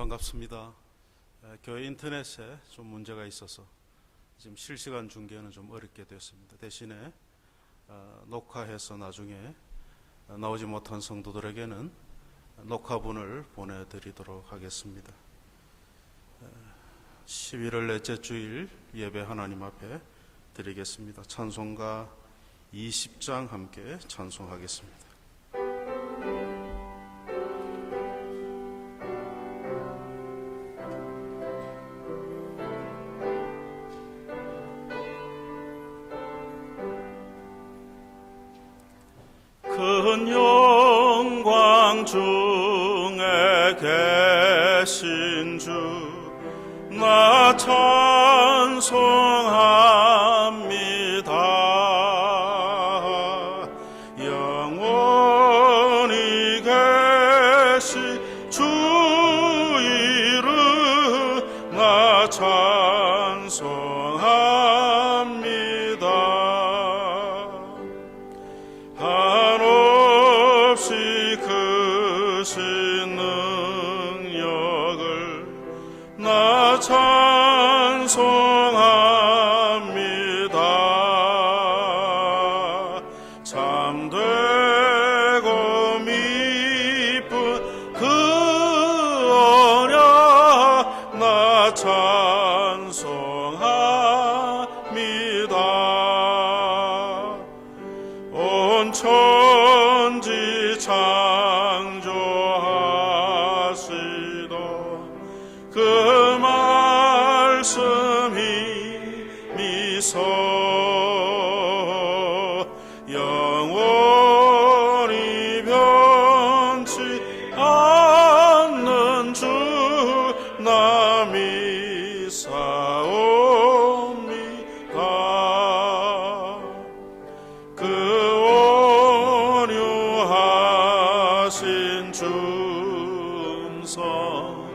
반갑습니다. 교회 인터넷에 좀 문제가 있어서 지금 실시간 중계는 좀 어렵게 되었습니다. 대신에 녹화해서 나중에 나오지 못한 성도들에게는 녹화본을 보내드리도록 하겠습니다. 11월 넷째 주일 예배 하나님 앞에 드리겠습니다. 찬송가 20장 함께 찬송하겠습니다. 큰 영광 중에 계신 주 나 찬송합니다. 영원히 계신 주 이름 나 찬송합니다. 한없이 크신 능력을 나 찬송합니다. 참되고 미쁜 그 언약 나 찬송합니다. 온 천지 창조하시던 그 말씀이 미소 영원히 변치 않는 주 나 믿사옵니다. 그 온유하신 줌성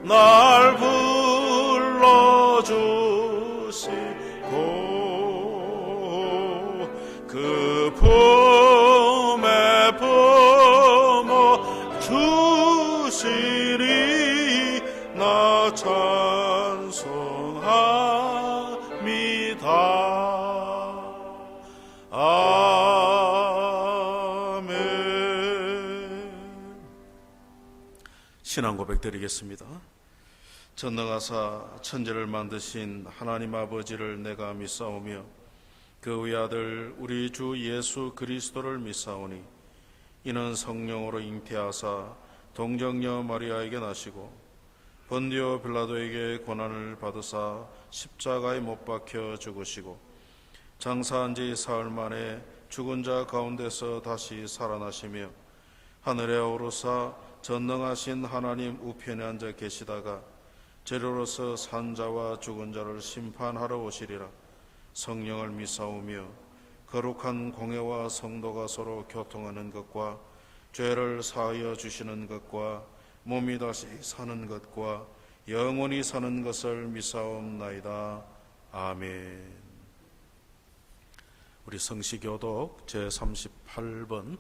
날 불러주시고 그 품에 품어 주시니 나 찬송합니다. 아멘. 신앙 고백 드리겠습니다. 전능하사 천지를 만드신 하나님 아버지를 내가 믿사오며 그 외아들 우리 주 예수 그리스도를 믿사오니 이는 성령으로 잉태하사 동정녀 마리아에게 나시고 본디오 빌라도에게 고난을 받으사 십자가에 못 박혀 죽으시고 장사한 지 사흘 만에 죽은 자 가운데서 다시 살아나시며 하늘에 오르사 전능하신 하나님 우편에 앉아 계시다가 재료로서 산 자와 죽은 자를 심판하러 오시리라. 성령을 믿사오며 거룩한 공회와 성도가 서로 교통하는 것과 죄를 사하여 주시는 것과 몸이 다시 사는 것과 영원히 사는 것을 믿사옵나이다. 아멘. 우리 성시교독 제38번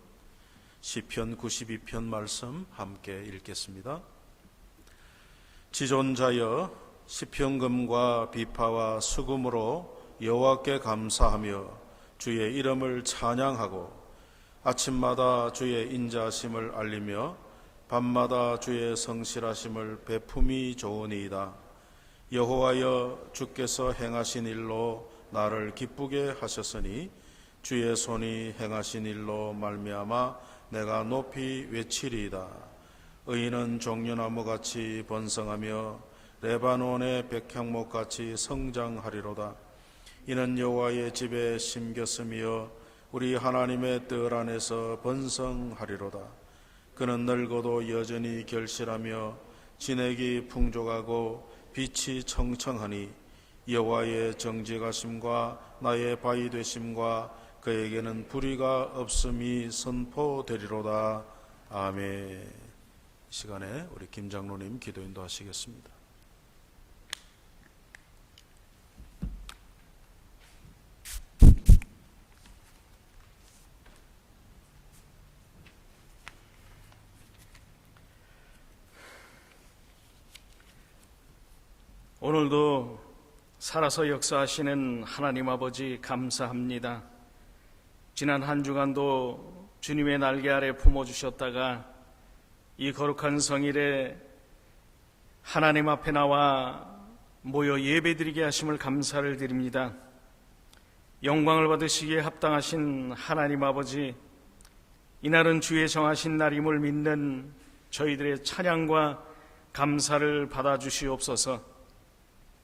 시편 92편 말씀 함께 읽겠습니다. 지존자여 시편금과 비파와 수금으로 여호와께 감사하며 주의 이름을 찬양하고 아침마다 주의 인자하심을 알리며 밤마다 주의 성실하심을 베품이 좋으니이다. 여호와여 주께서 행하신 일로 나를 기쁘게 하셨으니 주의 손이 행하신 일로 말미암아 내가 높이 외치리이다. 의인은 종려나무같이 번성하며 레바논의 백향목같이 성장하리로다. 이는 여호와의 집에 심겼으며 우리 하나님의 뜰 안에서 번성하리로다. 그는 늙어도 여전히 결실하며 진액이 풍족하고 빛이 청청하니 여호와의 정직하심과 나의 바위 되심과 그에게는 불의가 없음이 선포되리로다. 아멘. 이 시간에 우리 김 장로님 기도 인도하시겠습니다. 오늘도 살아서 역사하시는 하나님 아버지 감사합니다. 지난 한 주간도 주님의 날개 아래 품어주셨다가 이 거룩한 성일에 하나님 앞에 나와 모여 예배드리게 하심을 감사를 드립니다. 영광을 받으시기에 합당하신 하나님 아버지, 이날은 주의 정하신 날임을 믿는 저희들의 찬양과 감사를 받아주시옵소서.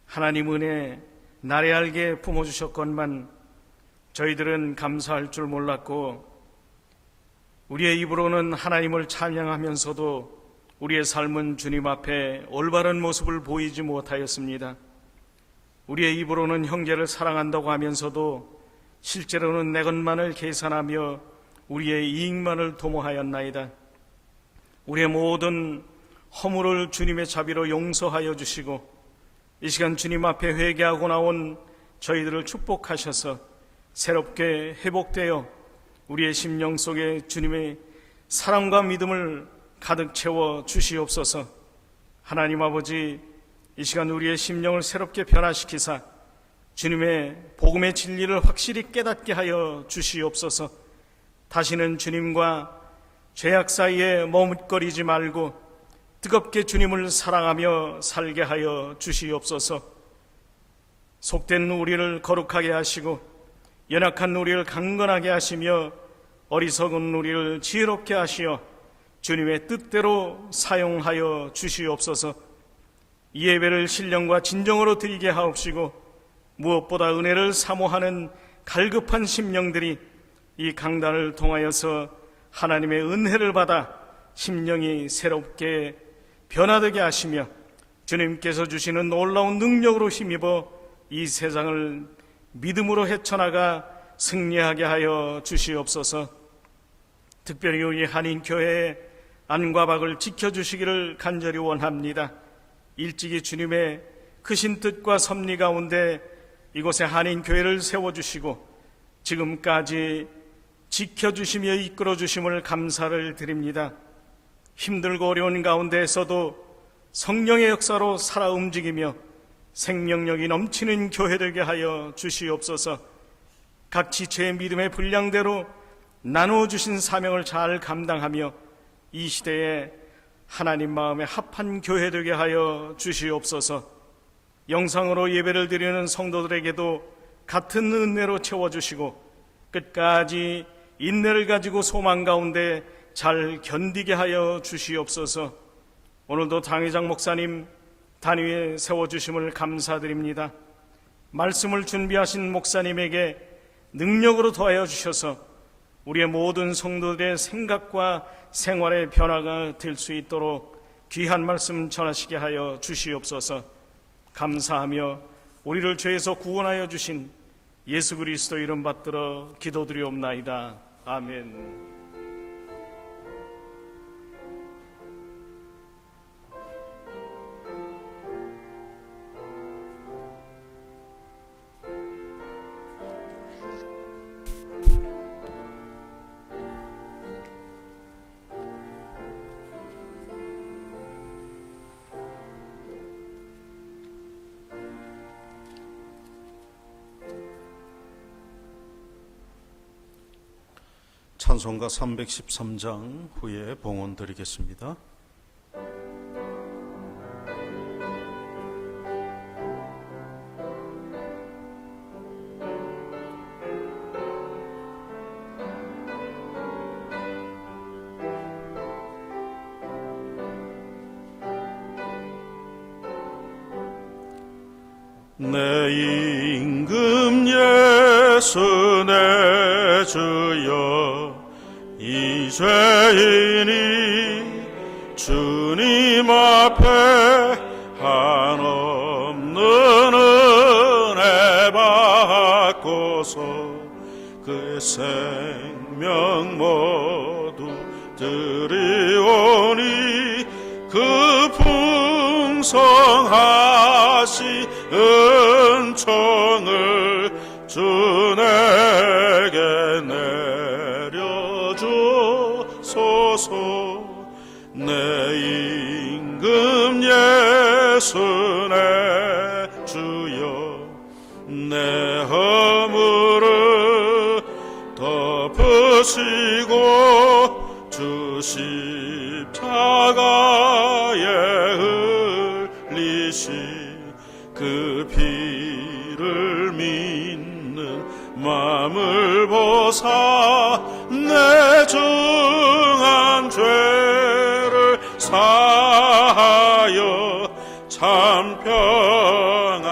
하나님 은혜 날에 알게 품어주셨건만 저희들은 감사할 줄 몰랐고, 우리의 입으로는 하나님을 찬양하면서도 우리의 삶은 주님 앞에 올바른 모습을 보이지 못하였습니다. 우리의 입으로는 형제를 사랑한다고 하면서도 실제로는 내 것만을 계산하며 우리의 이익만을 도모하였나이다. 우리의 모든 허물을 주님의 자비로 용서하여 주시고, 이 시간 주님 앞에 회개하고 나온 저희들을 축복하셔서 새롭게 회복되어 우리의 심령 속에 주님의 사랑과 믿음을 가득 채워 주시옵소서. 하나님 아버지, 이 시간 우리의 심령을 새롭게 변화시키사 주님의 복음의 진리를 확실히 깨닫게 하여 주시옵소서. 다시는 주님과 죄악 사이에 머뭇거리지 말고 뜨겁게 주님을 사랑하며 살게 하여 주시옵소서. 속된 우리를 거룩하게 하시고 연약한 우리를 강건하게 하시며 어리석은 우리를 지혜롭게 하시어 주님의 뜻대로 사용하여 주시옵소서. 이 예배를 신령과 진정으로 드리게 하옵시고, 무엇보다 은혜를 사모하는 갈급한 심령들이 이 강단을 통하여서 하나님의 은혜를 받아 심령이 새롭게 변화되게 하시며 주님께서 주시는 놀라운 능력으로 힘입어 이 세상을 믿음으로 헤쳐나가 승리하게 하여 주시옵소서. 특별히 우리 한인교회의 안과 박을 지켜주시기를 간절히 원합니다. 일찍이 주님의 크신 뜻과 섭리 가운데 이곳에 한인교회를 세워주시고 지금까지 지켜주시며 이끌어주심을 감사를 드립니다. 힘들고 어려운 가운데에서도 성령의 역사로 살아 움직이며 생명력이 넘치는 교회 되게 하여 주시옵소서. 각 지체의 믿음의 분량대로 나누어 주신 사명을 잘 감당하며 이 시대에 하나님 마음에 합한 교회 되게 하여 주시옵소서. 영상으로 예배를 드리는 성도들에게도 같은 은혜로 채워주시고 끝까지 인내를 가지고 소망 가운데 잘 견디게 하여 주시옵소서. 오늘도 당회장 목사님 단위에 세워주심을 감사드립니다. 말씀을 준비하신 목사님에게 능력으로 더하여 주셔서 우리의 모든 성도들의 생각과 생활의 변화가 될 수 있도록 귀한 말씀 전하시게 하여 주시옵소서. 감사하며 우리를 죄에서 구원하여 주신 예수 그리스도 이름 받들어 기도드리옵나이다. 아멘. 찬송가 313장 후에 봉헌 드리겠습니다. 내 임금 예수 내 주여, 이 죄인이 주님 앞에 한없는 은혜 받고서 그의 생명 모두 드리오니 그 풍성하시 은총을 주 내게 내려주소서. 내 임금 예수 내 주여 내 허물을 덮으시고 주 십자가에 흘리신 그 피를 믿는 마음을 보사 내 중한 죄를 사하여 참 평안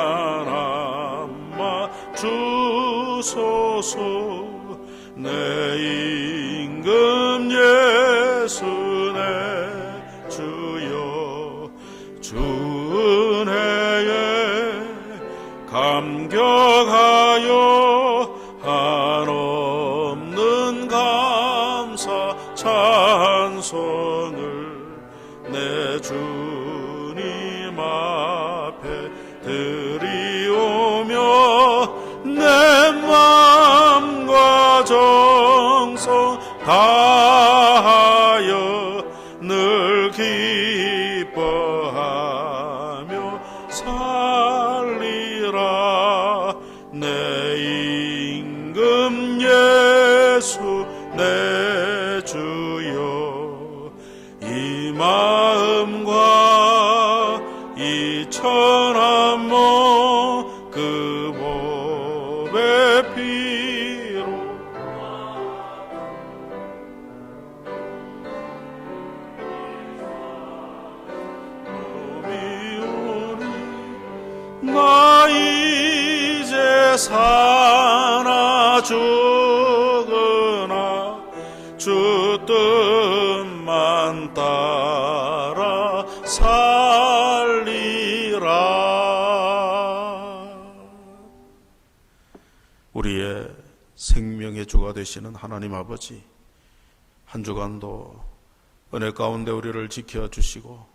안마 주소서. 내 임금 예수 내 주여 주 은혜에 감격하여 한없는 감사 찬송을 내 주님 앞에 드리오며 내 마음과 정성 다하여 늘 기뻐하며 살리라. 내 임금 예수 내 주여 이 마음과 이 천한 몸 그 몸의 피로 미오니 나 이제 사나 죽으나 주 뜻만 따라 살리라. 우리의 생명의 주가 되시는 하나님 아버지, 한 주간도 은혜 가운데 우리를 지켜주시고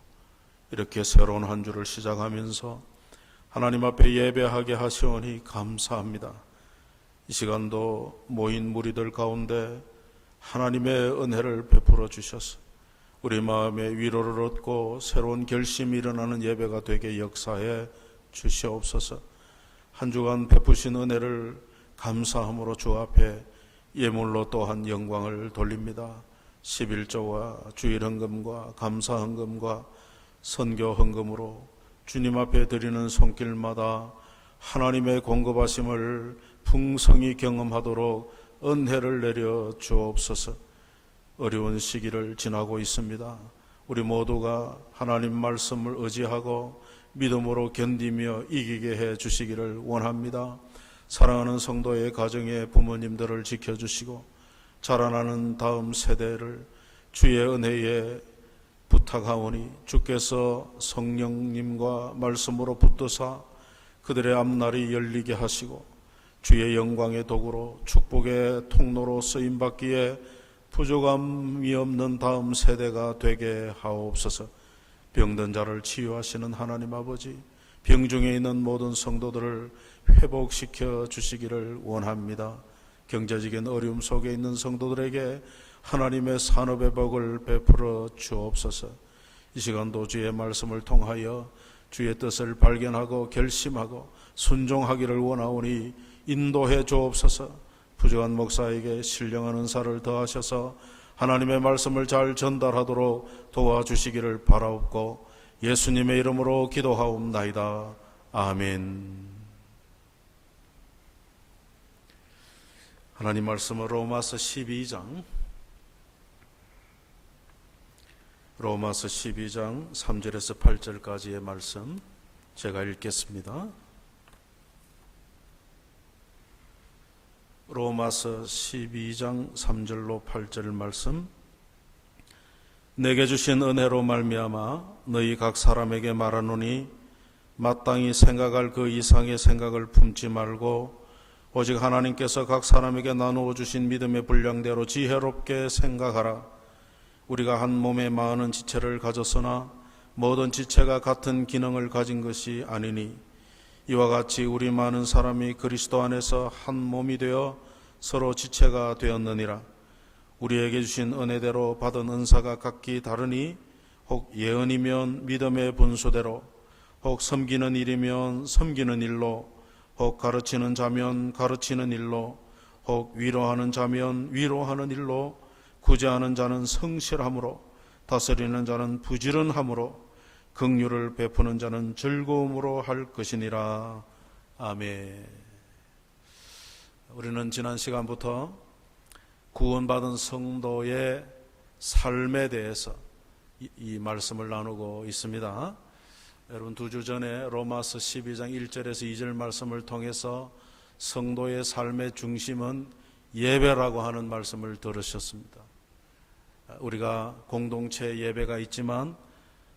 이렇게 새로운 한 주를 시작하면서 하나님 앞에 예배하게 하시오니 감사합니다. 이 시간도 모인 무리들 가운데 하나님의 은혜를 베풀어 주셔서 우리 마음에 위로를 얻고 새로운 결심이 일어나는 예배가 되게 역사해 주시옵소서. 한 주간 베푸신 은혜를 감사함으로 주 앞에 예물로 또한 영광을 돌립니다. 11조와 주일 헌금과 감사 헌금과 선교 헌금으로 주님 앞에 드리는 손길마다 하나님의 공급하심을 풍성히 경험하도록 은혜를 내려 주옵소서. 어려운 시기를 지나고 있습니다. 우리 모두가 하나님 말씀을 의지하고 믿음으로 견디며 이기게 해 주시기를 원합니다. 사랑하는 성도의 가정의 부모님들을 지켜주시고 자라나는 다음 세대를 주의 은혜에 부탁하오니 주께서 성령님과 말씀으로 붙드사 그들의 앞날이 열리게 하시고 주의 영광의 도구로 축복의 통로로 쓰임받기에 부족함이 없는 다음 세대가 되게 하옵소서. 병든 자를 치유하시는 하나님 아버지, 병중에 있는 모든 성도들을 회복시켜 주시기를 원합니다. 경제적인 어려움 속에 있는 성도들에게 하나님의 산업의 복을 베풀어 주옵소서. 이 시간도 주의 말씀을 통하여 주의 뜻을 발견하고 결심하고 순종하기를 원하오니 인도해 주옵소서. 부족한 목사에게 신령한 은사를 더하셔서 하나님의 말씀을 잘 전달하도록 도와주시기를 바라옵고 예수님의 이름으로 기도하옵나이다. 아멘. 하나님 말씀은 로마서 12장 3절에서 8절까지의 말씀 제가 읽겠습니다. 로마서 12장 3절로 8절 말씀. 내게 주신 은혜로 말미암아 너희 각 사람에게 말하노니 마땅히 생각할 그 이상의 생각을 품지 말고 오직 하나님께서 각 사람에게 나누어 주신 믿음의 분량대로 지혜롭게 생각하라. 우리가 한 몸에 많은 지체를 가졌으나 모든 지체가 같은 기능을 가진 것이 아니니 이와 같이 우리 많은 사람이 그리스도 안에서 한 몸이 되어 서로 지체가 되었느니라. 우리에게 주신 은혜대로 받은 은사가 각기 다르니 혹 예언이면 믿음의 분수대로, 혹 섬기는 일이면 섬기는 일로, 혹 가르치는 자면 가르치는 일로, 혹 위로하는 자면 위로하는 일로, 구제하는 자는 성실함으로, 다스리는 자는 부지런함으로, 긍휼을 베푸는 자는 즐거움으로 할 것이니라. 아멘. 우리는 지난 시간부터 구원받은 성도의 삶에 대해서 이 말씀을 나누고 있습니다. 여러분, 2주 전에 로마서 12장 1절에서 2절 말씀을 통해서 성도의 삶의 중심은 예배라고 하는 말씀을 들으셨습니다. 우리가 공동체 예배가 있지만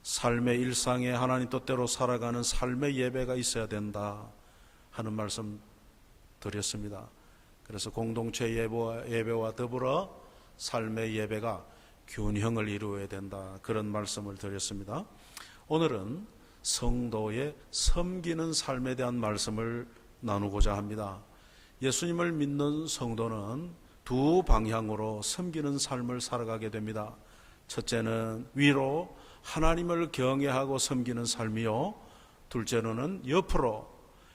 삶의 일상에 하나님 뜻대로 살아가는 삶의 예배가 있어야 된다 하는 말씀 드렸습니다. 그래서 공동체 예배와 더불어 삶의 예배가 균형을 이루어야 된다, 그런 말씀을 드렸습니다. 오늘은 성도의 섬기는 삶에 대한 말씀을 나누고자 합니다. 예수님을 믿는 성도는 두 방향으로 섬기는 삶을 살아가게 됩니다. 첫째는 위로 하나님을 경외하고 섬기는 삶이요, 둘째로는 옆으로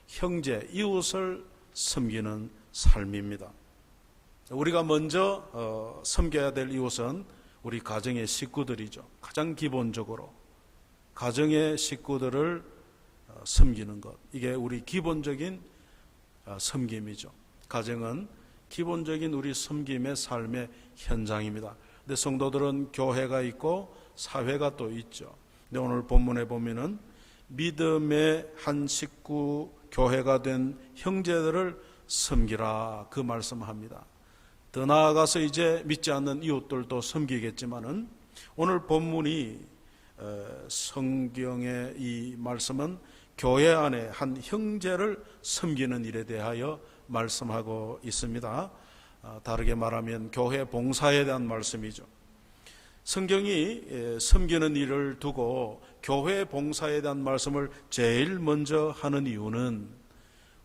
형제, 이웃을 섬기는 삶입니다. 우리가 먼저 섬겨야 될 이웃은 우리 가정의 식구들이죠. 가장 기본적으로 가정의 식구들을 섬기는 것, 이게 우리 기본적인 섬김이죠. 가정은 기본적인 우리 섬김의 삶의 현장입니다. 근데 성도들은 교회가 있고 사회가 또 있죠. 근데 오늘 본문에 보면은 믿음의 한 식구, 교회가 된 형제들을 섬기라, 그 말씀합니다. 더 나아가서 이제 믿지 않는 이웃들도 섬기겠지만은 오늘 본문이 성경의 이 말씀은 교회 안에 한 형제를 섬기는 일에 대하여 말씀하고 있습니다. 다르게 말하면 교회 봉사에 대한 말씀이죠. 성경이 섬기는 일을 두고 교회 봉사에 대한 말씀을 제일 먼저 하는 이유는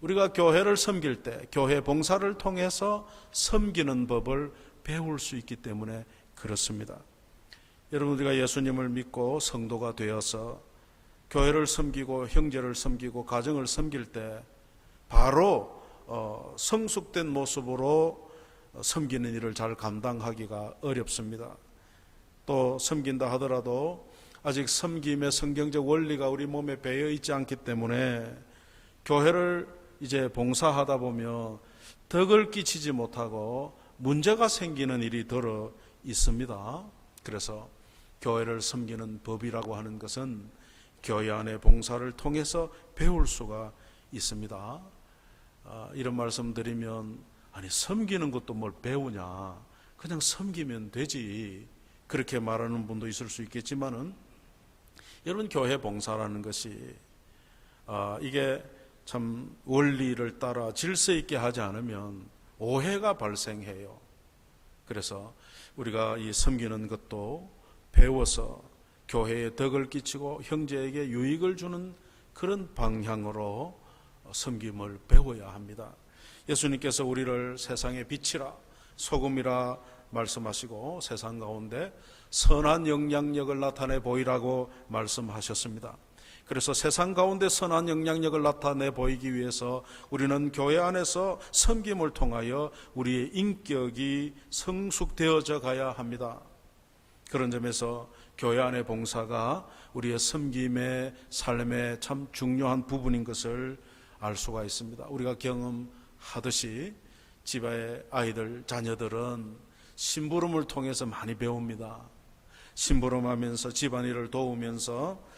우리가 교회를 섬길 때 교회 봉사를 통해서 섬기는 법을 배울 수 있기 때문에 그렇습니다. 여러분, 우리가 예수님을 믿고 성도가 되어서 교회를 섬기고 형제를 섬기고 가정을 섬길 때 바로 성숙된 모습으로 섬기는 일을 잘 감당하기가 어렵습니다. 또 섬긴다 하더라도 아직 섬김의 성경적 원리가 우리 몸에 배어 있지 않기 때문에 교회를 이제 봉사하다 보면 덕을 끼치지 못하고 문제가 생기는 일이 들어 있습니다. 그래서 교회를 섬기는 법이라고 하는 것은 교회 안의 봉사를 통해서 배울 수가 있습니다. 이런 말씀 드리면, 아니 섬기는 것도 뭘 배우냐, 그냥 섬기면 되지, 그렇게 말하는 분도 있을 수 있겠지만은, 여러분, 교회 봉사라는 것이 이게 참 원리를 따라 질서 있게 하지 않으면 오해가 발생해요. 그래서 우리가 이 섬기는 것도 배워서 교회에 덕을 끼치고 형제에게 유익을 주는 그런 방향으로 섬김을 배워야 합니다. 예수님께서 우리를 세상의 빛이라 소금이라 말씀하시고 세상 가운데 선한 영향력을 나타내 보이라고 말씀하셨습니다. 그래서 세상 가운데 선한 영향력을 나타내 보이기 위해서 우리는 교회 안에서 섬김을 통하여 우리의 인격이 성숙되어져 가야 합니다. 그런 점에서 교회 안의 봉사가 우리의 섬김의 삶의 참 중요한 부분인 것을 알 수가 있습니다. 우리가 경험하듯이 집의 아이들, 자녀들은 심부름을 통해서 많이 배웁니다. 심부름하면서 집안일을 도우면서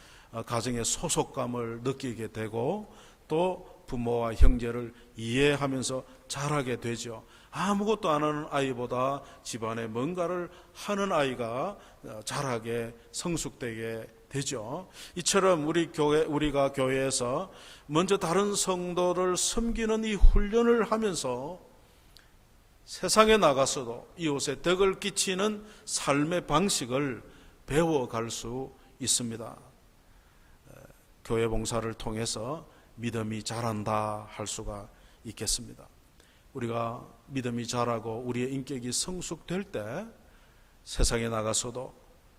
가정의 소속감을 느끼게 되고 또 부모와 형제를 이해하면서 자라게 되죠. 아무것도 안 하는 아이보다 집안에 뭔가를 하는 아이가 자라게 성숙되게 되죠. 이처럼 우리가 교회에서 먼저 다른 성도를 섬기는 이 훈련을 하면서 세상에 나가서도 이웃에 덕을 끼치는 삶의 방식을 배워갈 수 있습니다. 교회 봉사를 통해서 믿음이 자란다 할 수가 있겠습니다. 우리가 믿음이 자라고 우리의 인격이 성숙될 때 세상에 나가서도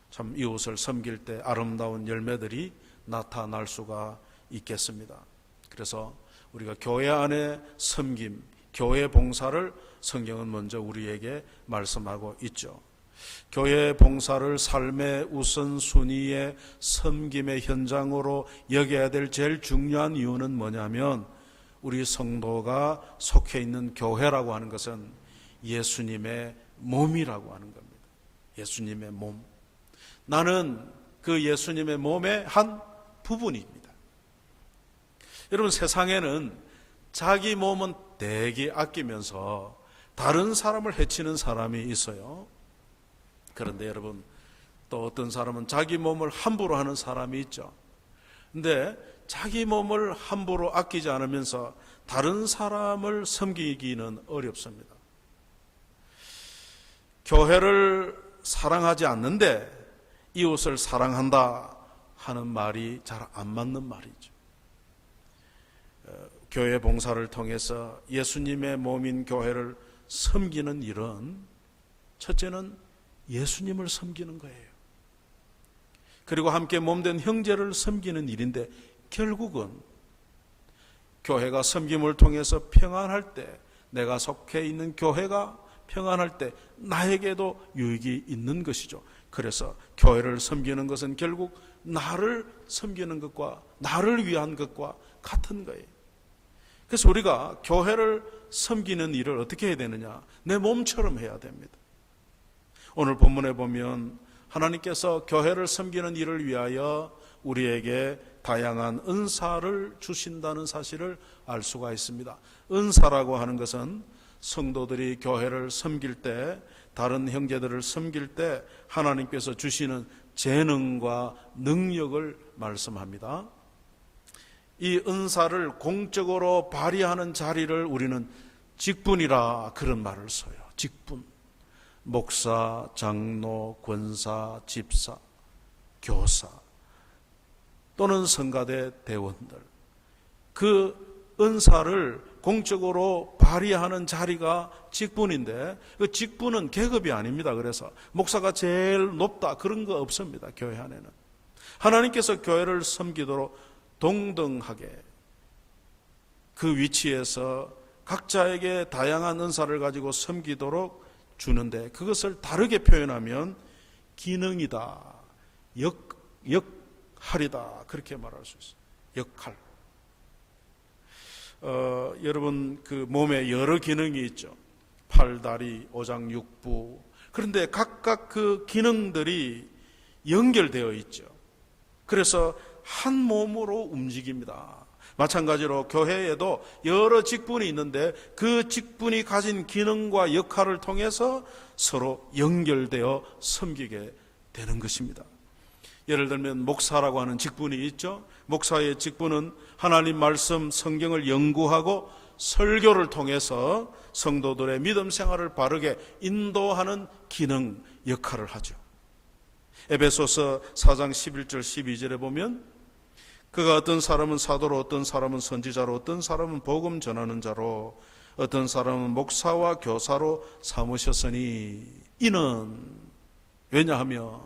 참 이웃을 섬길 때 아름다운 열매들이 나타날 수가 있겠습니다. 그래서 우리가 교회 안에 섬김, 교회 봉사를 성경은 먼저 우리에게 말씀하고 있죠. 교회 봉사를 삶의 우선순위의 섬김의 현장으로 여겨야 될 제일 중요한 이유는 뭐냐면, 우리 성도가 속해 있는 교회라고 하는 것은 예수님의 몸이라고 하는 겁니다. 예수님의 몸. 나는 그 예수님의 몸의 한 부분입니다. 여러분, 세상에는 자기 몸은 되게 아끼면서 다른 사람을 해치는 사람이 있어요. 그런데 여러분, 또 어떤 사람은 자기 몸을 함부로 하는 사람이 있죠. 근데 자기 몸을 함부로 아끼지 않으면서 다른 사람을 섬기기는 어렵습니다. 교회를 사랑하지 않는데 이웃을 사랑한다 하는 말이 잘 안 맞는 말이죠. 교회 봉사를 통해서 예수님의 몸인 교회를 섬기는 일은 첫째는 예수님을 섬기는 거예요. 그리고 함께 몸된 형제를 섬기는 일인데, 결국은 교회가 섬김을 통해서 평안할 때, 내가 속해 있는 교회가 평안할 때 나에게도 유익이 있는 것이죠. 그래서 교회를 섬기는 것은 결국 나를 섬기는 것과 나를 위한 것과 같은 거예요. 그래서 우리가 교회를 섬기는 일을 어떻게 해야 되느냐? 내 몸처럼 해야 됩니다. 오늘 본문에 보면 하나님께서 교회를 섬기는 일을 위하여 우리에게 다양한 은사를 주신다는 사실을 알 수가 있습니다. 은사라고 하는 것은 성도들이 교회를 섬길 때, 다른 형제들을 섬길 때 하나님께서 주시는 재능과 능력을 말씀합니다. 이 은사를 공적으로 발휘하는 자리를 우리는 직분이라 그런 말을 써요. 직분. 목사, 장로, 권사, 집사, 교사 또는 성가대 대원들, 그 은사를 공적으로 발휘하는 자리가 직분인데, 그 직분은 계급이 아닙니다. 그래서 목사가 제일 높다 그런 거 없습니다. 교회 안에는 하나님께서 교회를 섬기도록 동등하게 그 위치에서 각자에게 다양한 은사를 가지고 섬기도록 주는데, 그것을 다르게 표현하면 기능이다, 역할이다, 그렇게 말할 수 있어요. 역할. 여러분, 그 몸에 여러 기능이 있죠. 팔, 다리, 오장육부. 그런데 각각 그 기능들이 연결되어 있죠. 그래서 한 몸으로 움직입니다. 마찬가지로 교회에도 여러 직분이 있는데 그 직분이 가진 기능과 역할을 통해서 서로 연결되어 섬기게 되는 것입니다. 예를 들면 목사라고 하는 직분이 있죠. 목사의 직분은 하나님 말씀, 성경을 연구하고 설교를 통해서 성도들의 믿음 생활을 바르게 인도하는 기능, 역할을 하죠. 에베소서 4장 11절 12절에 보면, 그가 어떤 사람은 사도로, 어떤 사람은 선지자로, 어떤 사람은 복음 전하는 자로, 어떤 사람은 목사와 교사로 삼으셨으니, 이는 왜냐하면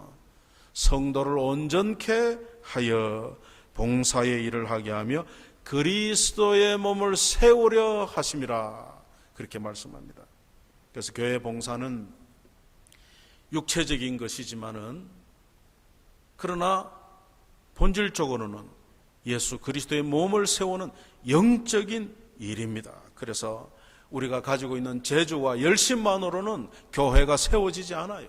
성도를 온전케 하여 봉사의 일을 하게 하며 그리스도의 몸을 세우려 하심이라, 그렇게 말씀합니다. 그래서 교회 봉사는 육체적인 것이지만은, 그러나 본질적으로는 예수 그리스도의 몸을 세우는 영적인 일입니다. 그래서 우리가 가지고 있는 재주와 열심만으로는 교회가 세워지지 않아요.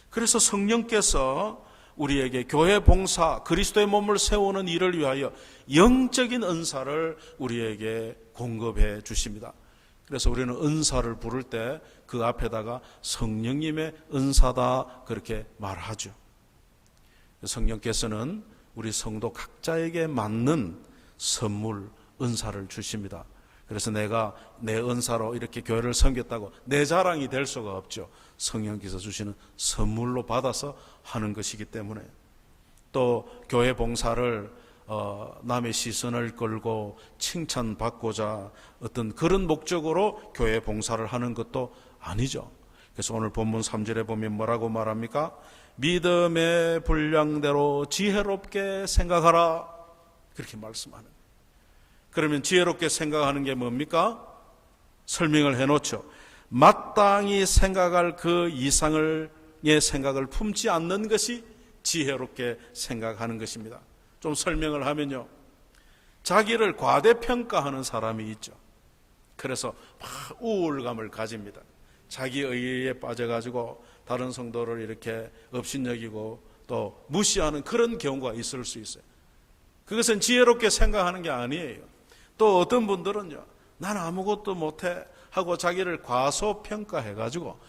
그래서 성령께서 우리에게 교회 봉사, 그리스도의 몸을 세우는 일을 위하여 영적인 은사를 우리에게 공급해 주십니다. 그래서 우리는 은사를 부를 때 그 앞에다가 성령님의 은사다 그렇게 말하죠. 성령께서는 우리 성도 각자에게 맞는 선물, 은사를 주십니다. 그래서 내가 내 은사로 이렇게 교회를 섬겼다고 내 자랑이 될 수가 없죠. 성령께서 주시는 선물로 받아서 하는 것이기 때문에, 또 교회 봉사를 남의 시선을 끌고 칭찬받고자 어떤 그런 목적으로 교회 봉사를 하는 것도 아니죠. 그래서 오늘 본문 3절에 보면 뭐라고 말합니까? 믿음의 분량대로 지혜롭게 생각하라. 그렇게 말씀하는 거예요. 그러면 지혜롭게 생각하는 게 뭡니까? 설명을 해놓죠. 마땅히 생각할 그 이상의 생각을 품지 않는 것이 지혜롭게 생각하는 것입니다. 좀 설명을 하면요, 자기를 과대평가하는 사람이 있죠. 그래서 막 우울감을 가집니다. 자기 의의에 빠져가지고 다른 성도를 이렇게 업신여기고 또 무시하는 그런 경우가 있을 수 있어요. 그것은 지혜롭게 생각하는 게 아니에요. 또 어떤 분들은요, 난 아무것도 못해 하고 자기를 과소평가해가지고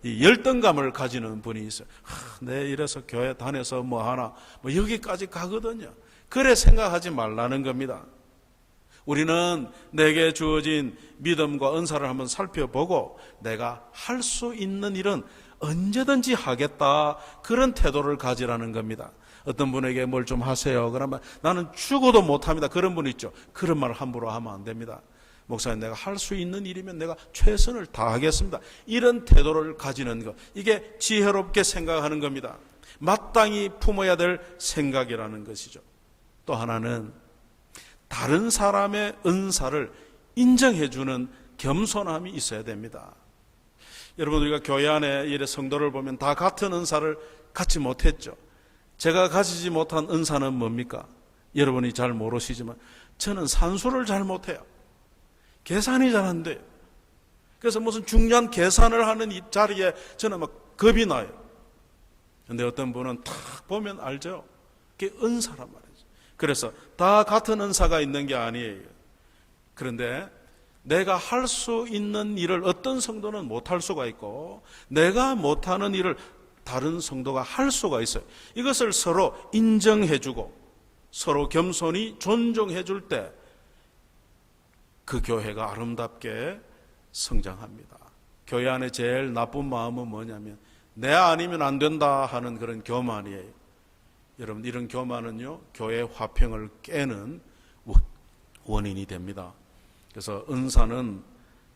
열등감을 가지는 분이 있어요. 내 이래서 교회 다녀서 뭐 하나, 뭐 여기까지 가거든요. 그래 생각하지 말라는 겁니다. 우리는 내게 주어진 믿음과 은사를 한번 살펴보고 내가 할 수 있는 일은 언제든지 하겠다, 그런 태도를 가지라는 겁니다. 어떤 분에게 뭘 좀 하세요 그러면 나는 죽어도 못합니다, 그런 분 있죠. 그런 말을 함부로 하면 안 됩니다. 목사님, 내가 할 수 있는 일이면 내가 최선을 다하겠습니다, 이런 태도를 가지는 것, 이게 지혜롭게 생각하는 겁니다. 마땅히 품어야 될 생각이라는 것이죠. 또 하나는 다른 사람의 은사를 인정해주는 겸손함이 있어야 됩니다. 여러분, 우리가 교회 안에 이래 성도를 보면 다 같은 은사를 갖지 못했죠. 제가 가지지 못한 은사는 뭡니까? 여러분이 잘 모르시지만 저는 산수를 잘 못해요. 계산이 잘 안 돼요. 그래서 무슨 중요한 계산을 하는 이 자리에 저는 막 겁이 나요. 그런데 어떤 분은 탁 보면 알죠. 그게 은사란 말이죠. 그래서 다 같은 은사가 있는 게 아니에요. 그런데 내가 할 수 있는 일을 어떤 성도는 못할 수가 있고, 내가 못하는 일을 다른 성도가 할 수가 있어요. 이것을 서로 인정해주고 서로 겸손히 존중해줄 때 그 교회가 아름답게 성장합니다. 교회 안에 제일 나쁜 마음은 뭐냐면 내 아니면 안 된다 하는 그런 교만이에요. 여러분, 이런 교만은요, 교회 화평을 깨는 원인이 됩니다. 그래서 은사는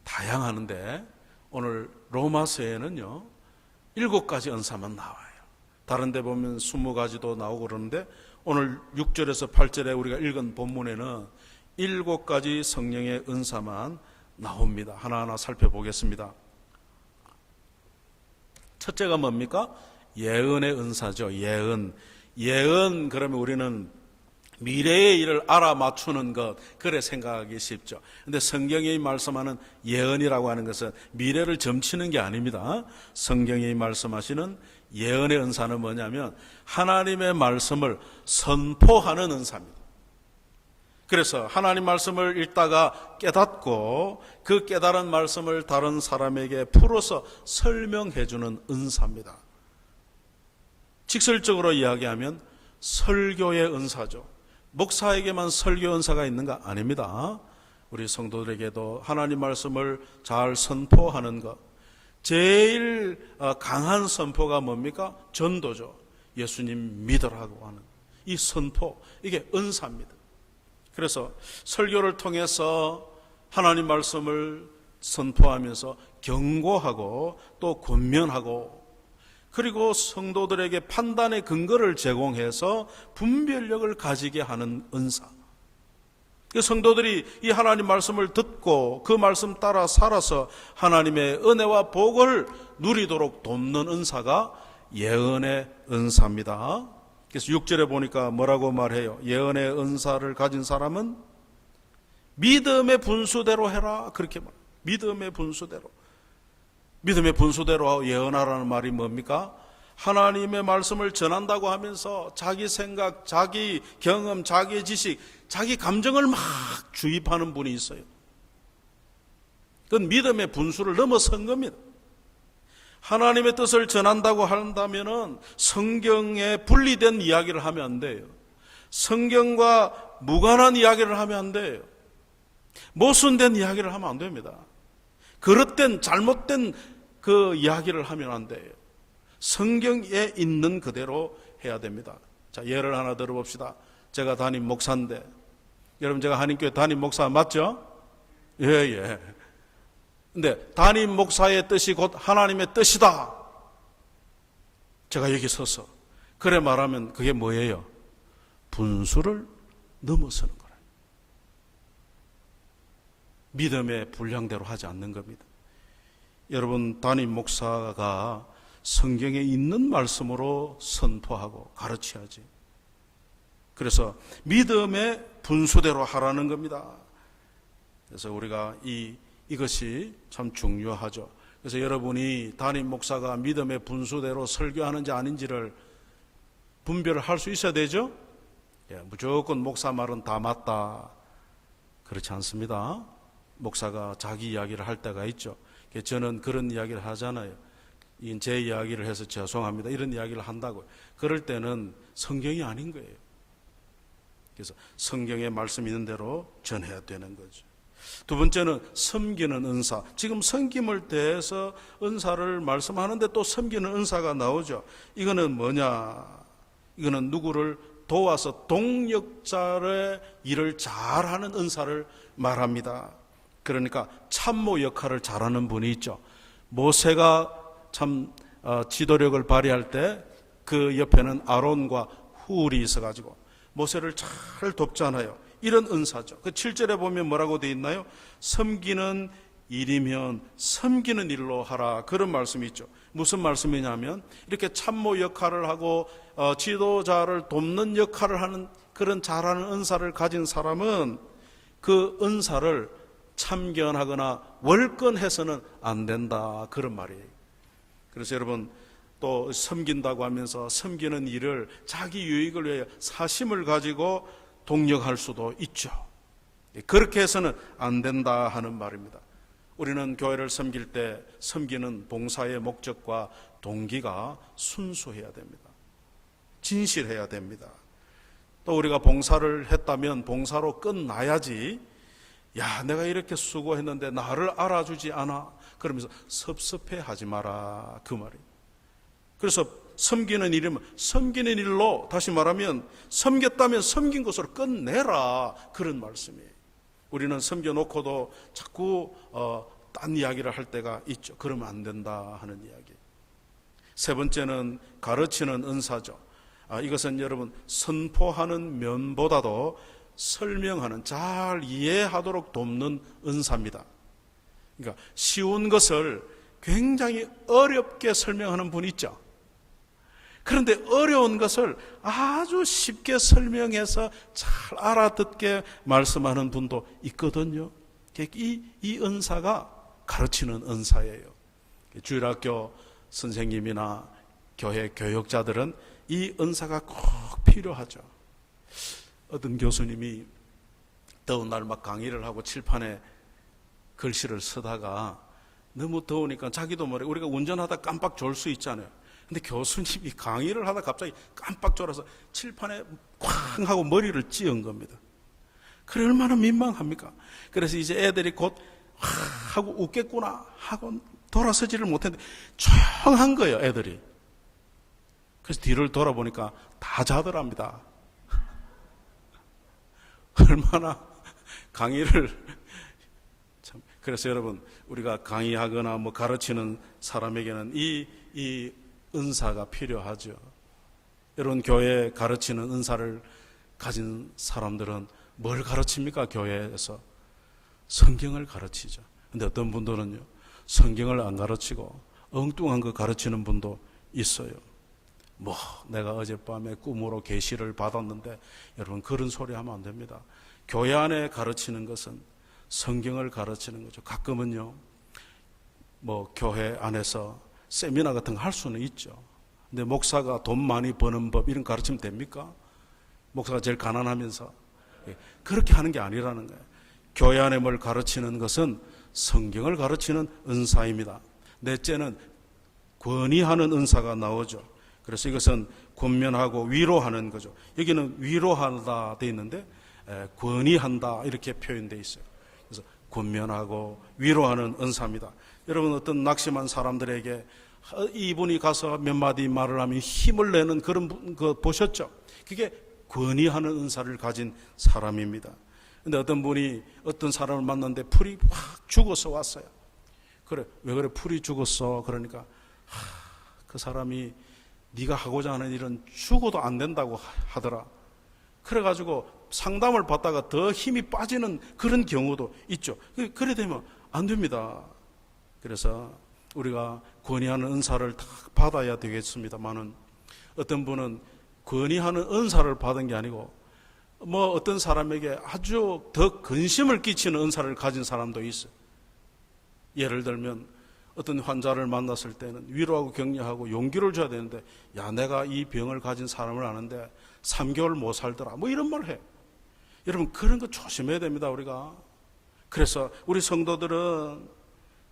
다양한데 오늘 로마서에는요 7가지 은사만 나와요. 다른 데 보면 20가지도 나오고 그러는데 오늘 6절에서 8절에 우리가 읽은 본문에는 7가지 성령의 은사만 나옵니다. 하나하나 살펴보겠습니다. 첫째가 뭡니까? 예언의 은사죠. 예언 그러면 우리는 미래의 일을 알아맞추는 것, 그래 생각하기 쉽죠. 그런데 성경이 말씀하는 예언이라고 하는 것은 미래를 점치는 게 아닙니다. 성경이 말씀하시는 예언의 은사는 뭐냐면 하나님의 말씀을 선포하는 은사입니다. 그래서 하나님 말씀을 읽다가 깨닫고 그 깨달은 말씀을 다른 사람에게 풀어서 설명해 주는 은사입니다. 직설적으로 이야기하면 설교의 은사죠. 목사에게만 설교 은사가 있는가? 아닙니다. 우리 성도들에게도 하나님 말씀을 잘 선포하는 것, 제일 강한 선포가 뭡니까? 전도죠. 예수님 믿으라고 하는 이 선포, 이게 은사입니다. 그래서 설교를 통해서 하나님 말씀을 선포하면서 경고하고 또 권면하고, 그리고 성도들에게 판단의 근거를 제공해서 분별력을 가지게 하는 은사. 성도들이 이 하나님 말씀을 듣고 그 말씀 따라 살아서 하나님의 은혜와 복을 누리도록 돕는 은사가 예언의 은사입니다. 그래서 6절에 보니까 뭐라고 말해요? 예언의 은사를 가진 사람은 믿음의 분수대로 해라, 그렇게 말해요. 믿음의 분수대로. 믿음의 분수대로 예언하라는 말이 뭡니까? 하나님의 말씀을 전한다고 하면서 자기 생각, 자기 경험, 자기 지식, 자기 감정을 막 주입하는 분이 있어요. 그건 믿음의 분수를 넘어선 겁니다. 하나님의 뜻을 전한다고 한다면은 성경에 분리된 이야기를 하면 안 돼요. 성경과 무관한 이야기를 하면 안 돼요. 모순된 이야기를 하면 안 됩니다. 그릇된 잘못된 그 이야기를 하면 안 돼요. 성경에 있는 그대로 해야 됩니다. 자, 예를 하나 들어봅시다. 제가 담임 목사인데, 여러분 제가 한인교회 담임 목사 맞죠? 예. 근데 담임 목사의 뜻이 곧 하나님의 뜻이다. 제가 여기 서서 그래 말하면 그게 뭐예요? 분수를 넘어서는 거예요. 믿음의 분량대로 하지 않는 겁니다. 여러분, 담임 목사가 성경에 있는 말씀으로 선포하고 가르쳐야지. 그래서 믿음의 분수대로 하라는 겁니다. 그래서 우리가 이것이 참 중요하죠. 그래서 여러분이 담임 목사가 믿음의 분수대로 설교하는지 아닌지를 분별할 수 있어야 되죠. 무조건 목사 말은 다 맞다, 그렇지 않습니다. 목사가 자기 이야기를 할 때가 있죠. 저는 그런 이야기를 하잖아요. 이건 제 이야기를 해서 죄송합니다, 이런 이야기를 한다고요. 그럴 때는 성경이 아닌 거예요. 그래서 성경의 말씀 있는 대로 전해야 되는 거죠. 두 번째는 섬기는 은사. 지금 섬김을 대해서 은사를 말씀하는데 또 섬기는 은사가 나오죠. 이거는 뭐냐? 이거는 누구를 도와서 동역자의 일을 잘하는 은사를 말합니다. 그러니까 참모 역할을 잘하는 분이 있죠. 모세가 참 지도력을 발휘할 때 그 옆에는 아론과 훌이 있어가지고 모세를 잘 돕잖아요. 이런 은사죠. 그 7절에 보면 뭐라고 되어 있나요? 섬기는 일이면 섬기는 일로 하라, 그런 말씀이 있죠. 무슨 말씀이냐면 이렇게 참모 역할을 하고 지도자를 돕는 역할을 하는 그런 잘하는 은사를 가진 사람은 그 은사를 참견하거나 월권해서는 안 된다, 그런 말이에요. 그래서 여러분, 또 섬긴다고 하면서 섬기는 일을 자기 유익을 위해 사심을 가지고 동력할 수도 있죠. 그렇게 해서는 안 된다 하는 말입니다. 우리는 교회를 섬길 때 섬기는 봉사의 목적과 동기가 순수해야 됩니다. 진실해야 됩니다. 또 우리가 봉사를 했다면 봉사로 끝나야지, 야, 내가 이렇게 수고했는데 나를 알아주지 않아, 그러면서 섭섭해하지 마라, 그 말이에요. 그래서 섬기는 일이면 섬기는 일로, 다시 말하면 섬겼다면 섬긴 것으로 끝내라, 그런 말씀이에요. 우리는 섬겨놓고도 자꾸 딴 이야기를 할 때가 있죠. 그러면 안 된다 하는 이야기. 세 번째는 가르치는 은사죠. 이것은 여러분, 선포하는 면보다도 설명하는, 잘 이해하도록 돕는 은사입니다. 그러니까 쉬운 것을 굉장히 어렵게 설명하는 분이 있죠. 그런데 어려운 것을 아주 쉽게 설명해서 잘 알아듣게 말씀하는 분도 있거든요. 이 은사가 가르치는 은사예요. 주일학교 선생님이나 교회 교역자들은 이 은사가 꼭 필요하죠. 어떤 교수님이 더운 날 막 강의를 하고 칠판에 글씨를 쓰다가 너무 더우니까 자기도 모르게, 우리가 운전하다 깜빡 졸 수 있잖아요. 근데 교수님이 강의를 하다 갑자기 깜빡 졸아서 칠판에 쾅 하고 머리를 찧은 겁니다. 그래 얼마나 민망합니까? 그래서 이제 애들이 곧 하고 웃겠구나 하고 돌아서지를 못했는데 조용한 거예요, 애들이. 그래서 뒤를 돌아보니까 다 자더랍니다. 얼마나 강의를 참. 그래서 여러분, 우리가 강의하거나 뭐 가르치는 사람에게는 이 은사가 필요하죠. 여러분, 교회 가르치는 은사를 가진 사람들은 뭘 가르칩니까? 교회에서 성경을 가르치죠. 근데 어떤 분들은요, 성경을 안 가르치고 엉뚱한 거 가르치는 분도 있어요. 뭐 내가 어젯밤에 꿈으로 계시를 받았는데, 여러분 그런 소리 하면 안 됩니다. 교회 안에 가르치는 것은 성경을 가르치는 거죠. 가끔은요, 뭐 교회 안에서 세미나 같은 거 할 수는 있죠. 근데 목사가 돈 많이 버는 법 이런 거 가르치면 됩니까? 목사가 제일 가난하면서. 그렇게 하는 게 아니라는 거예요. 교회 안에 뭘 가르치는 것은 성경을 가르치는 은사입니다. 넷째는 권위하는 은사가 나오죠. 그래서 이것은 권면하고 위로하는 거죠. 여기는 위로하다 돼 있는데 권위한다 이렇게 표현되어 있어요. 그래서 권면하고 위로하는 은사입니다. 여러분, 어떤 낙심한 사람들에게 이분이 가서 몇 마디 말을 하면 힘을 내는 그런 거 보셨죠? 그게 권위하는 은사를 가진 사람입니다. 근데 어떤 분이 어떤 사람을 만났는데 풀이 확 죽어서 왔어요. 그래, 왜 그래 풀이 죽었어? 그러니까 그 사람이 네가 하고자 하는 일은 죽어도 안 된다고 하더라. 그래가지고 상담을 받다가 더 힘이 빠지는 그런 경우도 있죠. 그래 되면 안 됩니다. 그래서 우리가 권위하는 은사를 다 받아야 되겠습니다만은, 어떤 분은 권위하는 은사를 받은 게 아니고 어떤 사람에게 아주 더 근심을 끼치는 은사를 가진 사람도 있어요. 예를 들면 어떤 환자를 만났을 때는 위로하고 격려하고 용기를 줘야 되는데, 야, 내가 이 병을 가진 사람을 아는데 3개월 못 살더라, 이런 말 해. 여러분, 그런 거 조심해야 됩니다, 우리가. 그래서 우리 성도들은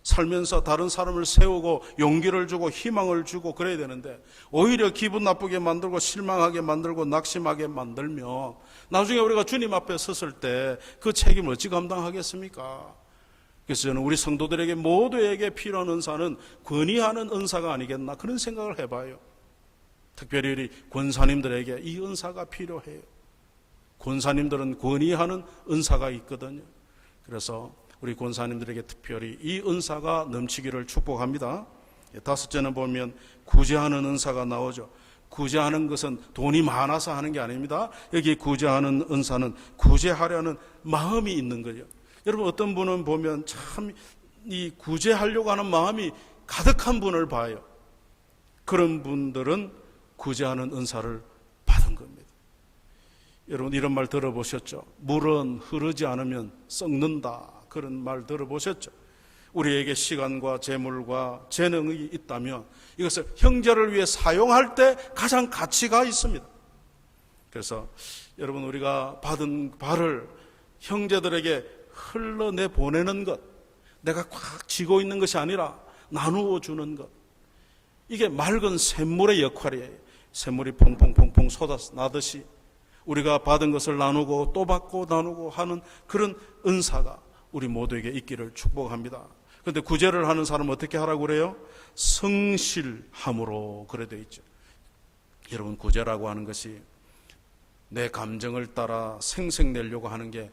살면서 다른 사람을 세우고 용기를 주고 희망을 주고 그래야 되는데, 오히려 기분 나쁘게 만들고 실망하게 만들고 낙심하게 만들면 나중에 우리가 주님 앞에 섰을 때 그 책임을 어찌 감당하겠습니까? 그래서 저는 우리 성도들에게 모두에게 필요한 은사는 권위하는 은사가 아니겠나, 그런 생각을 해봐요. 특별히 우리 권사님들에게 이 은사가 필요해요. 권사님들은 권위하는 은사가 있거든요. 그래서 우리 권사님들에게 특별히 이 은사가 넘치기를 축복합니다. 5째는 보면 구제하는 은사가 나오죠. 구제하는 것은 돈이 많아서 하는 게 아닙니다. 여기 구제하는 은사는 구제하려는 마음이 있는 거예요. 여러분, 어떤 분은 보면 참 이 구제하려고 하는 마음이 가득한 분을 봐요. 그런 분들은 구제하는 은사를 받은 겁니다. 여러분, 이런 말 들어보셨죠? 물은 흐르지 않으면 썩는다, 그런 말 들어보셨죠? 우리에게 시간과 재물과 재능이 있다면 이것을 형제를 위해 사용할 때 가장 가치가 있습니다. 그래서 여러분, 우리가 받은 바를 형제들에게 흘러내보내는 것, 내가 꽉 쥐고 있는 것이 아니라 나누어 주는 것, 이게 맑은 샘물의 역할이에요. 샘물이 퐁퐁퐁퐁 쏟아나듯이 우리가 받은 것을 나누고 또 받고 나누고 하는 그런 은사가 우리 모두에게 있기를 축복합니다. 그런데 구제를 하는 사람은 어떻게 하라고 그래요? 성실함으로 그래 되어 있죠. 여러분, 구제라고 하는 것이 내 감정을 따라 생색내려고 하는 게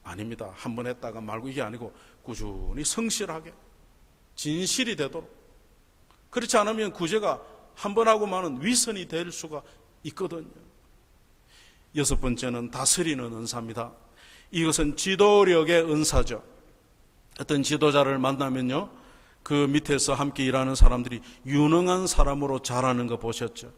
아닙니다. 한 번 했다가 말고, 이게 아니고 꾸준히 성실하게 진실이 되도록. 그렇지 않으면 구제가 한 번 하고 마는 위선이 될 수가 있거든요. 6번째는 다스리는 은사입니다. 이것은 지도력의 은사죠. 어떤 지도자를 만나면요, 그 밑에서 함께 일하는 사람들이 유능한 사람으로 자라는 거 보셨죠?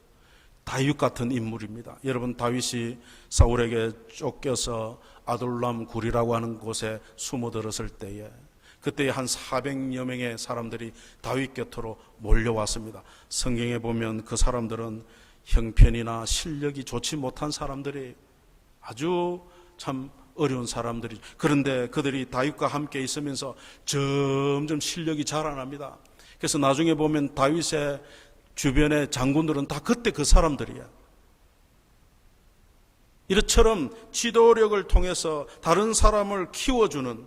다윗 같은 인물입니다. 여러분, 다윗이 사울에게 쫓겨서 아둘람 굴이라고 하는 곳에 숨어들었을 때에, 그때 한 400여 명의 사람들이 다윗 곁으로 몰려왔습니다. 성경에 보면 그 사람들은 형편이나 실력이 좋지 못한 사람들이, 아주 참 어려운 사람들이, 그런데 그들이 다윗과 함께 있으면서 점점 실력이 자라납니다. 그래서 나중에 보면 다윗의 주변의 장군들은 다 그때 그 사람들이야. 이처럼 지도력을 통해서 다른 사람을 키워주는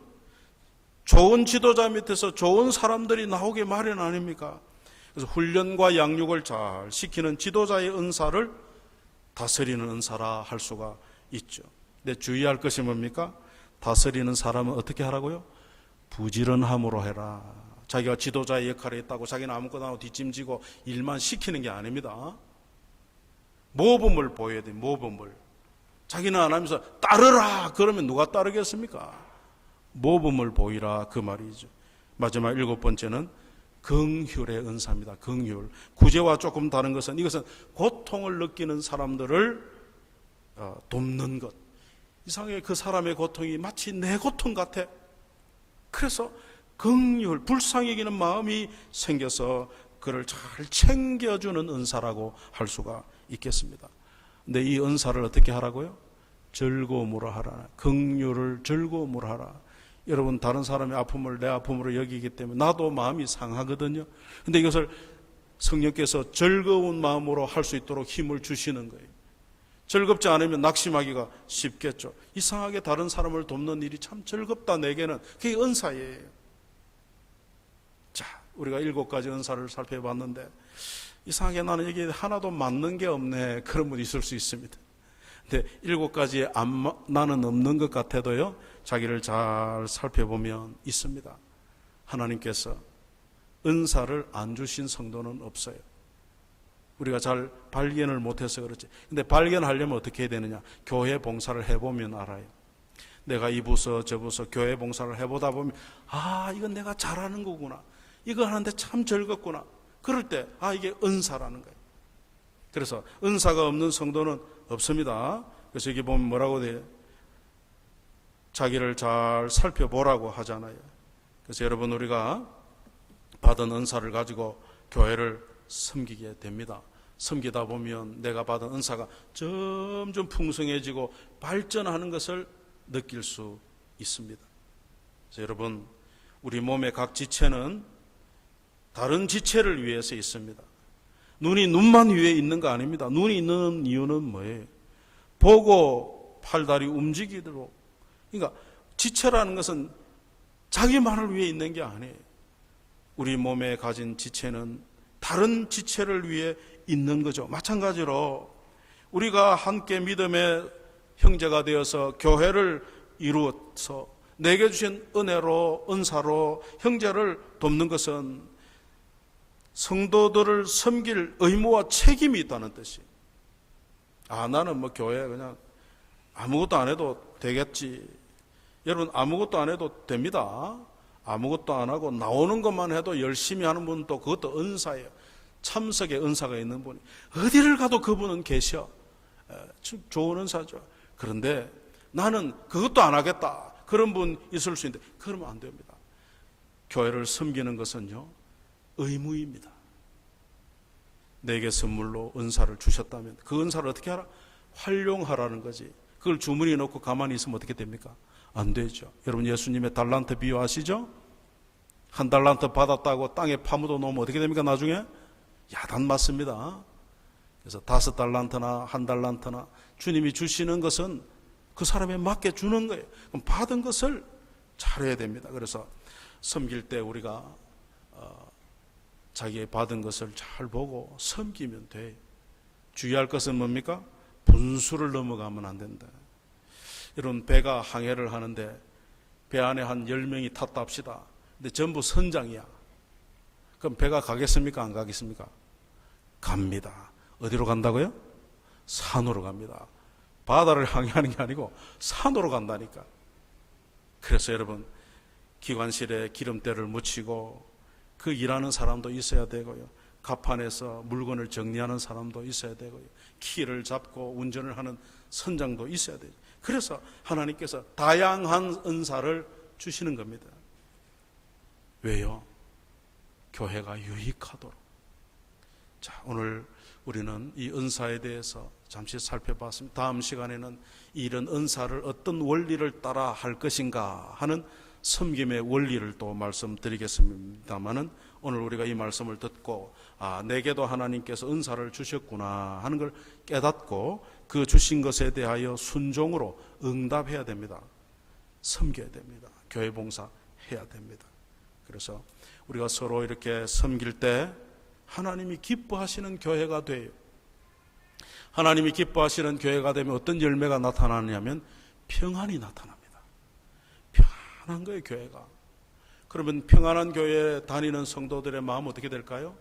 좋은 지도자 밑에서 좋은 사람들이 나오게 마련 아닙니까? 그래서 훈련과 양육을 잘 시키는 지도자의 은사를 다스리는 은사라 할 수가 있죠. 근데 주의할 것이 뭡니까? 다스리는 사람은 어떻게 하라고요? 부지런함으로 해라. 자기가 지도자의 역할이 있다고 자기는 아무것도 안 하고 뒷짐지고 일만 시키는 게 아닙니다. 모범을 보여야 돼, 모범을. 자기는 안 하면서 따르라 그러면 누가 따르겠습니까? 모범을 보이라, 그 말이죠. 마지막 7번째는 긍휼의 은사입니다. 긍휼. 구제와 조금 다른 것은, 이것은 고통을 느끼는 사람들을 돕는 것. 이상하게 그 사람의 고통이 마치 내 고통 같아. 그래서 긍휼, 불쌍히 여기는 마음이 생겨서 그를 잘 챙겨주는 은사라고 할 수가 있겠습니다. 근데 이 은사를 어떻게 하라고요? 즐거움으로 하라. 긍휼을 즐거움으로 하라. 여러분, 다른 사람의 아픔을 내 아픔으로 여기기 때문에 나도 마음이 상하거든요. 근데 이것을 성령께서 즐거운 마음으로 할 수 있도록 힘을 주시는 거예요. 즐겁지 않으면 낙심하기가 쉽겠죠. 이상하게 다른 사람을 돕는 일이 참 즐겁다, 내게는. 그게 은사예요. 자, 우리가 7가지 은사를 살펴봤는데 이상하게 나는 여기 하나도 맞는 게 없네, 그런 분이 있을 수 있습니다. 근데 7가지에 나는 없는 것 같아도요, 자기를 잘 살펴보면 있습니다. 하나님께서 은사를 안 주신 성도는 없어요. 우리가 잘 발견을 못해서 그렇지. 근데 발견하려면 어떻게 해야 되느냐? 교회 봉사를 해보면 알아요. 내가 이 부서 저 부서 교회 봉사를 해보다 보면 이건 내가 잘하는 거구나. 이거 하는데 참 즐겁구나. 그럴 때 이게 은사라는 거예요. 그래서 은사가 없는 성도는 없습니다. 그래서 여기 보면 뭐라고 돼요? 자기를 잘 살펴보라고 하잖아요. 그래서 여러분, 우리가 받은 은사를 가지고 교회를 섬기게 됩니다. 섬기다 보면 내가 받은 은사가 점점 풍성해지고 발전하는 것을 느낄 수 있습니다. 그래서 여러분, 우리 몸의 각 지체는 다른 지체를 위해서 있습니다. 눈이 눈만 위에 있는 거 아닙니다. 눈이 있는 이유는 뭐예요? 보고 팔다리 움직이도록. 그러니까 지체라는 것은 자기만을 위해 있는 게 아니에요. 우리 몸에 가진 지체는 다른 지체를 위해 있는 거죠. 마찬가지로 우리가 함께 믿음의 형제가 되어서 교회를 이루어서 내게 주신 은혜로, 은사로 형제를 돕는 것은 성도들을 섬길 의무와 책임이 있다는 뜻이에요. 나는 뭐 교회 그냥 아무것도 안 해도 되겠지. 여러분, 아무것도 안 해도 됩니다. 아무것도 안 하고 나오는 것만 해도 열심히 하는 분도 그것도 은사예요. 참석에 은사가 있는 분이 어디를 가도 그분은 계셔. 좋은 은사죠. 그런데 나는 그것도 안 하겠다, 그런 분 있을 수 있는데 그러면 안 됩니다. 교회를 섬기는 것은요, 의무입니다. 내게 선물로 은사를 주셨다면 그 은사를 어떻게 하라? 활용하라는 거지. 그걸 주머니에 넣고 가만히 있으면 어떻게 됩니까? 안 되죠. 여러분, 예수님의 달란트 비유 아시죠? 한 달란트 받았다고 땅에 파묻어 놓으면 어떻게 됩니까? 나중에 야단 맞습니다. 그래서 5달란트나 1달란트나 주님이 주시는 것은 그 사람에 맞게 주는 거예요. 그럼 받은 것을 잘해야 됩니다. 그래서 섬길 때 우리가 자기의 받은 것을 잘 보고 섬기면 돼요. 주의할 것은 뭡니까? 분수를 넘어가면 안 된다. 여러분, 배가 항해를 하는데 배 안에 한 10명이 탔다 합시다. 근데 전부 선장이야. 그럼 배가 가겠습니까? 안 가겠습니까? 갑니다. 어디로 간다고요? 산으로 갑니다. 바다를 항해하는 게 아니고 산으로 간다니까. 그래서 여러분, 기관실에 기름때를 묻히고 그 일하는 사람도 있어야 되고요. 갑판에서 물건을 정리하는 사람도 있어야 되고요. 키를 잡고 운전을 하는 선장도 있어야 되죠. 그래서 하나님께서 다양한 은사를 주시는 겁니다. 왜요? 교회가 유익하도록. 자, 오늘 우리는 이 은사에 대해서 잠시 살펴봤습니다. 다음 시간에는 이런 은사를 어떤 원리를 따라 할 것인가 하는 섬김의 원리를 또 말씀드리겠습니다만은, 오늘 우리가 이 말씀을 듣고 내게도 하나님께서 은사를 주셨구나 하는 걸 깨닫고 그 주신 것에 대하여 순종으로 응답해야 됩니다. 섬겨야 됩니다. 교회 봉사 해야 됩니다. 그래서 우리가 서로 이렇게 섬길 때 하나님이 기뻐하시는 교회가 돼요. 하나님이 기뻐하시는 교회가 되면 어떤 열매가 나타나냐면 평안이 나타납니다. 평안한 거예요, 교회가. 그러면 평안한 교회에 다니는 성도들의 마음 어떻게 될까요?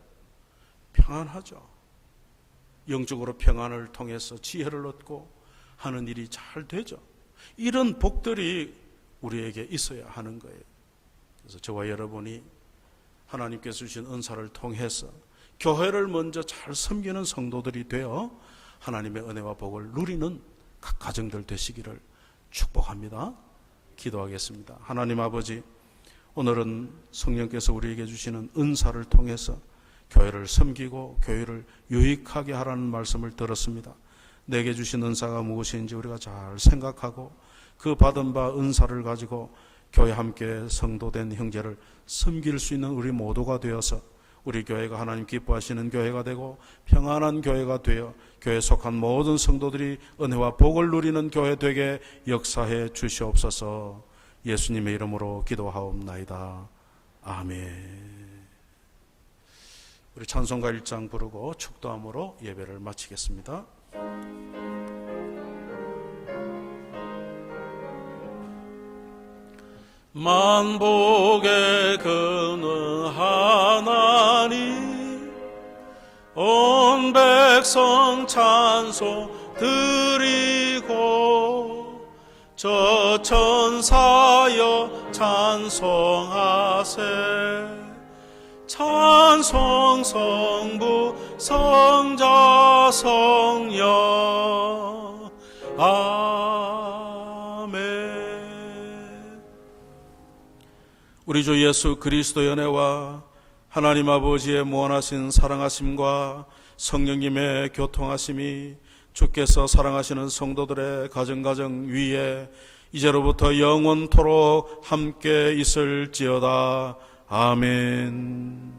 평안하죠. 영적으로 평안을 통해서 지혜를 얻고 하는 일이 잘 되죠. 이런 복들이 우리에게 있어야 하는 거예요. 그래서 저와 여러분이 하나님께서 주신 은사를 통해서 교회를 먼저 잘 섬기는 성도들이 되어 하나님의 은혜와 복을 누리는 각 가정들 되시기를 축복합니다. 기도하겠습니다. 하나님 아버지, 오늘은 성령께서 우리에게 주시는 은사를 통해서 교회를 섬기고 교회를 유익하게 하라는 말씀을 들었습니다. 내게 주신 은사가 무엇인지 우리가 잘 생각하고 그 받은 바 은사를 가지고 교회 함께 성도된 형제를 섬길 수 있는 우리 모두가 되어서 우리 교회가 하나님 기뻐하시는 교회가 되고 평안한 교회가 되어 교회에 속한 모든 성도들이 은혜와 복을 누리는 교회 되게 역사해 주시옵소서. 예수님의 이름으로 기도하옵나이다. 아멘. 우리 찬송가 1장 부르고 축도함으로 예배를 마치겠습니다. 만복의 근원 하나님 온 온 백성 찬송 드리고 저 천사여 찬송하세 찬송 성부 성자 성령 아멘. 우리 주 예수 그리스도의 은혜와 하나님 아버지의 무한하신 사랑하심과 성령님의 교통하심이 주께서 사랑하시는 성도들의 가정 위에 이제로부터 영원토록 함께 있을지어다. 아멘.